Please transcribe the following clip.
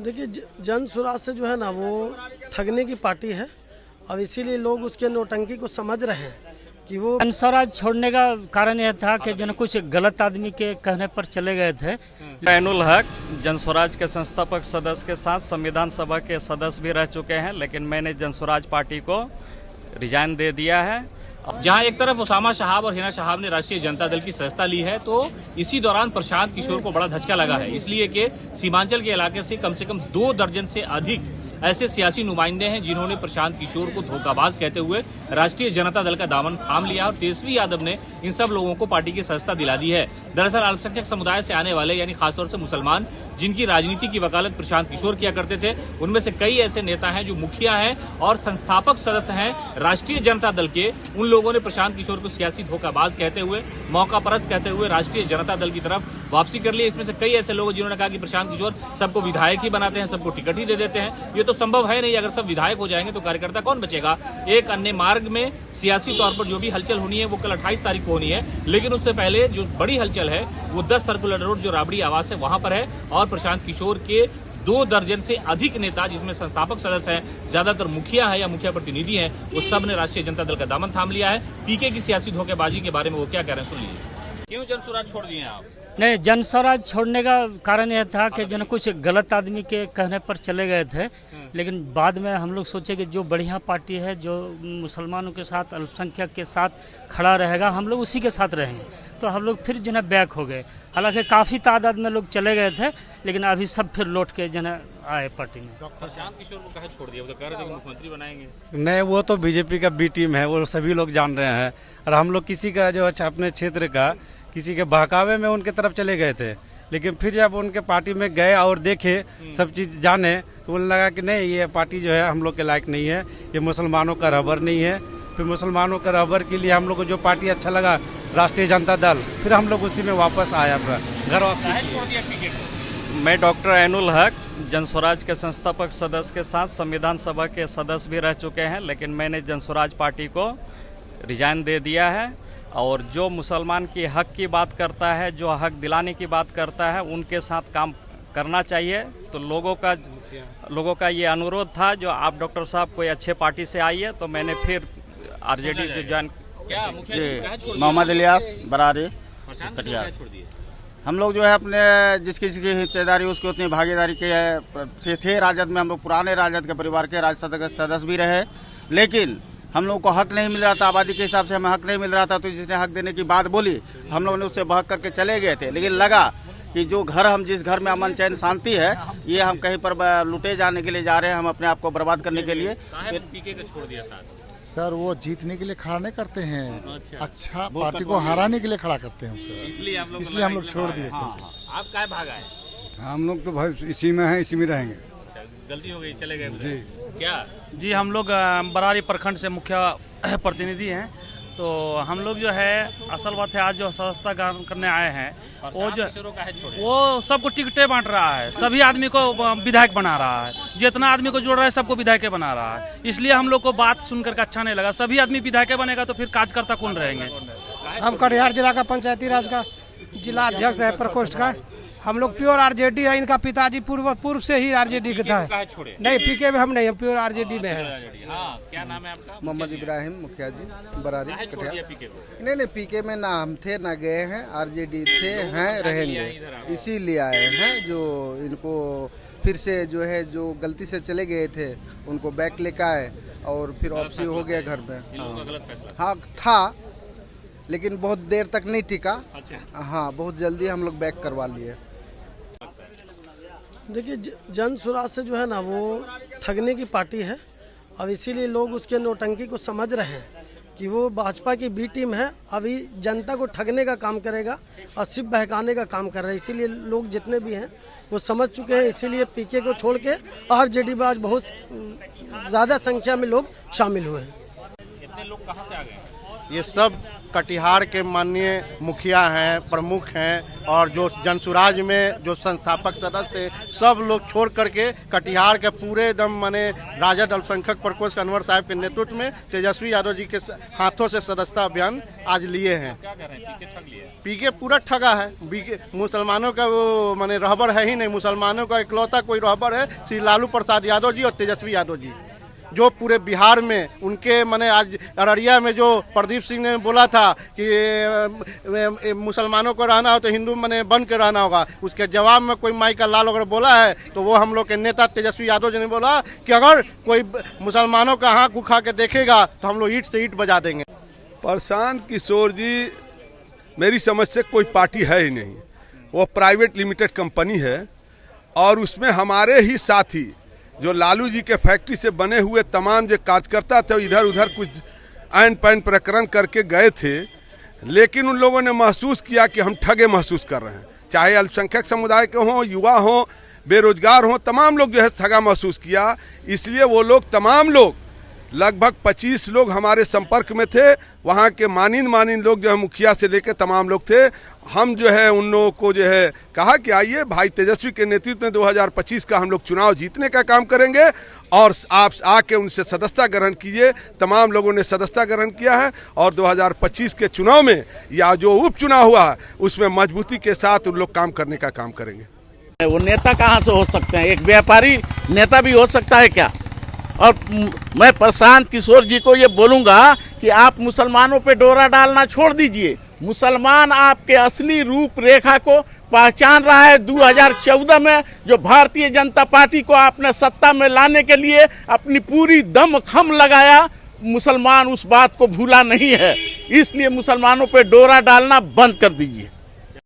देखिए जन स्वराज से जो है ना वो ठगने की पार्टी है और इसीलिए लोग उसके नौटंकी को समझ रहे हैं कि वो जन स्वराज छोड़ने का कारण यह था कि जो कुछ गलत आदमी के कहने पर चले गए थे। ऐनुल हक जन स्वराज के संस्थापक सदस्य के साथ संविधान सभा के सदस्य भी रह चुके हैं, लेकिन मैंने जन स्वराज पार्टी को रिजाइन दे दिया है। जहां एक तरफ उसामा शहाब और हिना शहाब ने राष्ट्रीय जनता दल की सदस्यता ली है, तो इसी दौरान प्रशांत किशोर को बड़ा धचका लगा है, इसलिए कि सीमांचल के इलाके से कम 2 दर्जन से अधिक ऐसे सियासी नुमाइंदे हैं जिन्होंने प्रशांत किशोर को धोखाबाज कहते हुए राष्ट्रीय जनता दल का दामन थाम लिया और तेजस्वी यादव ने इन सब लोगों को पार्टी की सदस्यता दिला दी है। दरअसल अल्पसंख्यक समुदाय से आने वाले यानी खासतौर से मुसलमान जिनकी राजनीति की वकालत प्रशांत किशोर किया करते थे, उनमें से कई ऐसे नेता हैं जो मुखिया हैं और संस्थापक सदस्य हैं राष्ट्रीय जनता दल के। उन लोगों ने प्रशांत किशोर को सियासी धोखाबाज कहते हुए, मौका परस्त कहते हुए राष्ट्रीय जनता दल की तरफ वापसी कर ली। इसमें से कई ऐसे लोग जिन्होंने कहा कि प्रशांत किशोर सबको विधायक ही बनाते हैं, सबको टिकट ही दे देते हैं। ये तो संभव है नहीं, अगर सब विधायक हो जाएंगे तो कार्यकर्ता कौन बचेगा। एक अन्य मार्ग में सियासी तौर पर जो भी हलचल होनी है वो कल 28 तारीख को होनी है, लेकिन उससे पहले जो बड़ी हलचल है वो 10 सर्कुलर रोड जो राबड़ी आवास है वहां पर है और प्रशांत किशोर के 2 दर्जन से अधिक नेता जिसमें संस्थापक सदस्य हैं, ज्यादातर मुखिया है या मुखिया प्रतिनिधि हैं, वो सब ने राष्ट्रीय जनता दल का दामन थाम लिया है। पीके की सियासी धोखेबाजी के बारे में वो क्या कह रहे हैं, सुन लीजिए। क्यों जन स्वराज छोड़ दिए आप? नहीं, जन स्वराज छोड़ने का कारण यह था कि जो कुछ गलत आदमी के कहने पर चले गए थे, लेकिन बाद में हम लोग सोचे कि जो बढ़िया पार्टी है, जो मुसलमानों के साथ, अल्पसंख्यक के साथ खड़ा रहेगा, हम लोग उसी के साथ रहेंगे। तो हम लोग फिर जो है बैक हो गए। हालांकि काफ़ी तादाद में लोग चले गए थे, लेकिन अभी सब फिर लौट के जो है आए पार्टी में। प्रशांत किशोर को कहे छोड़ दिया? वो तो कह रहे थे कि मुख्यमंत्री बनाएंगे। नहीं, वो तो बीजेपी का बी टीम है, वो सभी लोग जान रहे हैं। और हम लोग किसी का जो अपने क्षेत्र का किसी के बहकावे में उनके तरफ चले गए थे, लेकिन फिर जब उनके पार्टी में गए और देखे, सब चीज़ जाने, तो उन्हें लगा कि नहीं, ये पार्टी जो है हम लोग के लायक नहीं है, ये मुसलमानों का रहबर नहीं है। फिर मुसलमानों का रहबर के लिए हम लोग को जो पार्टी अच्छा लगा, राष्ट्रीय जनता दल, फिर हम लोग उसी में वापस आया अपना घर वापस। मैं डॉक्टर ऐनुल हक जन स्वराज के संस्थापक सदस्य के साथ संविधान सभा के सदस्य भी रह चुके हैं, लेकिन मैंने जन स्वराज पार्टी को रिजाइन दे दिया है। और जो मुसलमान की हक की बात करता है, जो हक दिलाने की बात करता है, उनके साथ काम करना चाहिए। तो लोगों का ये अनुरोध था, जो आप डॉक्टर साहब कोई अच्छे पार्टी से आइए, तो मैंने फिर आरजेडी जो ज्वाइन। मोहम्मद इलियास बरारी कटिहार। हम लोग जो है अपने जिसकी हिस्सेदारी उसकी उतनी भागीदारी के से थे। राजद में हम लोग पुराने राजद के परिवार के राज्य सदस्य भी रहे, लेकिन हम लोगों को हक नहीं मिल रहा था, आबादी के हिसाब से हमें हक नहीं मिल रहा था। तो जिसने हक देने की बात बोली, हम लोगों ने उससे बहक करके चले गए थे। लेकिन लगा कि जो घर, हम जिस घर में अमन चैन शांति है, ये हम कहीं पर लुटे जाने के लिए जा रहे हैं, हम अपने आप को बर्बाद करने के लिए। पीके को छोड़ दिया सर, वो जीतने के लिए खड़ा नहीं करते हैं, अच्छा पार्टी को हराने के लिए खड़ा करते हैं सर, इसलिए हम लोग छोड़ दिए सर। आप क्या भागा है? हम लोग तो भाई इसी में हैं, इसी में रहेंगे। गलती हो गई, चले गए जी। क्या जी, हम लोग बरारी प्रखंड से मुखिया प्रतिनिधि हैं। तो हम लोग जो है, असल बात है, आज जो सदस्यता करने आए हैं, वो जो वो सबको टिकटें बांट रहा है, सभी आदमी को विधायक बना रहा है, जितना आदमी को जोड़ रहा है सबको विधायक बना रहा है। इसलिए हम लोग को बात सुनकर के अच्छा नहीं लगा। सभी आदमी विधायक बनेगा तो फिर कार्यकर्ता कौन रहेंगे? हम कटिहार जिला का पंचायती राज का जिला अध्यक्ष है, प्रकोष्ठ का। हम लोग प्योर आरजेडी है। इनका पिताजी पूर्व से ही आरजेडी का था। नहीं, पीके में हम नहीं, हम प्योर आरजेडी में है। क्या नाम है आपका? मोहम्मद इब्राहिम मुखिया जी बरारी कटिहार। नहीं, पीके में ना हम थे ना गए हैं, आरजेडी थे, हैं, रहेंगे, इसीलिए आए हैं। जो इनको फिर से जो है, जो गलती से चले गए थे, उनको बैक लेकर आए और फिर वापसी हो गया घर में। हाँ था, लेकिन बहुत देर तक नहीं टिका। हाँ, बहुत जल्दी हम लोग बैक करवा लिए। देखिए जन स्वराज से जो है ना वो ठगने की पार्टी है और इसीलिए लोग उसके नौटंकी को समझ रहे हैं कि वो भाजपा की बी टीम है, अभी जनता को ठगने का काम करेगा और सिर्फ बहकाने का काम कर रहा है। इसीलिए लोग जितने भी हैं वो समझ चुके हैं, इसीलिए पीके को छोड़ के आरजेडी में आज बहुत ज़्यादा संख्या में लोग शामिल हुए हैं। इतने लोग कहाँ से आ गए? ये सब कटिहार के माननीय मुखिया हैं, प्रमुख हैं और जो जनसुराज में जो संस्थापक सदस्य थे, सब लोग छोड़ करके कटिहार के पूरे एकदम माने राजद अल्पसंख्यक प्रकोष्ठ अनवर साहब के नेतृत्व में तेजस्वी यादव जी के हाथों से सदस्यता अभियान आज लिए हैं। क्या कह रहे हैं? पीके पूरा ठगा है। मुसलमानों का वो माने रहबर है ही नहीं। मुसलमानों का इकलौता कोई रहबर है श्री लालू प्रसाद यादव जी और तेजस्वी यादव जी, जो पूरे बिहार में उनके माने आज अररिया में जो प्रदीप सिंह ने बोला था कि मुसलमानों को रहना हो तो हिंदू माने बन के रहना होगा, उसके जवाब में कोई माई का लाल अगर बोला है तो वो हम लोग के नेता तेजस्वी यादव जी ने बोला कि अगर कोई मुसलमानों का आँख उठा के देखेगा तो हम लोग ईंट से ईंट बजा देंगे। प्रशांत किशोर जी मेरी समझ से कोई पार्टी है ही नहीं, वो प्राइवेट लिमिटेड कंपनी है और उसमें हमारे ही साथी जो लालू जी के फैक्ट्री से बने हुए तमाम जो कार्यकर्ता थे इधर उधर कुछ ऐन पैन प्रकरण करके गए थे, लेकिन उन लोगों ने महसूस किया कि हम ठगे महसूस कर रहे हैं। चाहे अल्पसंख्यक समुदाय के हों, युवा हों, बेरोजगार हों, तमाम लोग जो है ठगा महसूस किया। इसलिए वो लोग तमाम लोग लगभग 25 लोग हमारे संपर्क में थे, वहाँ के मानिन लोग जो है मुखिया से लेकर तमाम लोग थे। हम जो है उन लोगों को जो है कहा कि आइए भाई तेजस्वी के नेतृत्व में 2025 का हम लोग चुनाव जीतने का काम करेंगे और आप आके उनसे सदस्यता ग्रहण कीजिए। तमाम लोगों ने सदस्यता ग्रहण किया है और 2025 के चुनाव में या जो उपचुनाव हुआ है उसमें मजबूती के साथ उन लोग काम करने का काम करेंगे। वो नेता कहाँ से हो सकते हैं? एक व्यापारी नेता भी हो सकता है क्या? और मैं प्रशांत किशोर जी को ये बोलूँगा कि आप मुसलमानों पे डोरा डालना छोड़ दीजिए। मुसलमान आपके असली रूप रेखा को पहचान रहा है। 2014 में जो भारतीय जनता पार्टी को आपने सत्ता में लाने के लिए अपनी पूरी दमखम लगाया, मुसलमान उस बात को भूला नहीं है। इसलिए मुसलमानों पे डोरा डालना बंद कर दीजिए।